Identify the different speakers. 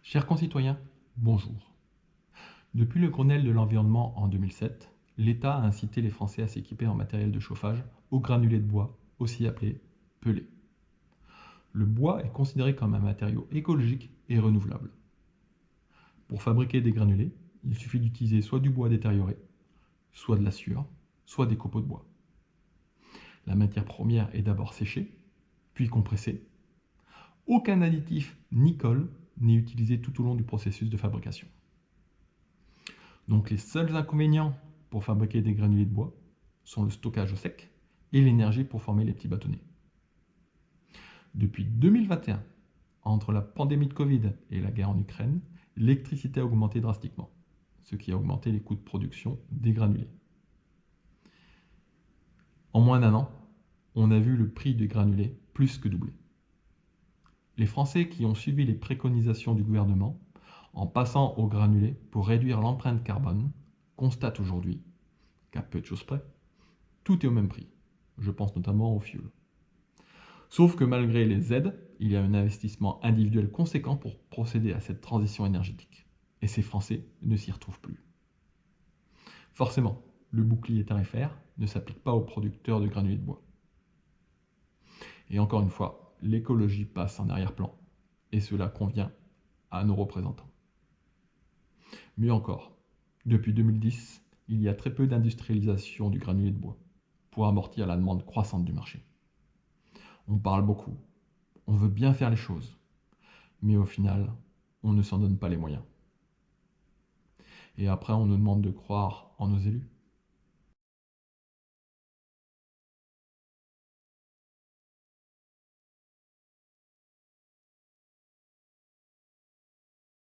Speaker 1: Chers concitoyens, bonjour. Depuis le Grenelle de l'environnement en 2007, l'État a incité les Français à s'équiper en matériel de chauffage au granulé de bois, aussi appelé pellet. Le bois est considéré comme un matériau écologique et renouvelable. Pour fabriquer des granulés, il suffit d'utiliser soit du bois détérioré, soit de la sciure, soit des copeaux de bois. La matière première est d'abord séchée, puis compressée. Aucun additif ni colle n'est utilisé tout au long du processus de fabrication. Donc les seuls inconvénients pour fabriquer des granulés de bois sont le stockage au sec et l'énergie pour former les petits bâtonnets. Depuis 2021, entre la pandémie de Covid et la guerre en Ukraine, l'électricité a augmenté drastiquement, ce qui a augmenté les coûts de production des granulés. En moins d'un an, on a vu le prix des granulés plus que doubler. Les Français qui ont suivi les préconisations du gouvernement en passant aux granulés pour réduire l'empreinte carbone constatent aujourd'hui qu'à peu de choses près, tout est au même prix. Je pense notamment au fioul. Sauf que malgré les aides, il y a un investissement individuel conséquent pour procéder à cette transition énergétique. Et ces Français ne s'y retrouvent plus. Forcément, le bouclier tarifaire ne s'applique pas aux producteurs de granulés de bois. Et encore une fois, l'écologie passe en arrière-plan. Et cela convient à nos représentants. Mieux encore, depuis 2010, il y a très peu d'industrialisation du granulé de bois pour amortir la demande croissante du marché. On parle beaucoup, on veut bien faire les choses, mais au final, on ne s'en donne pas les moyens. Et après, on nous demande de croire en nos élus.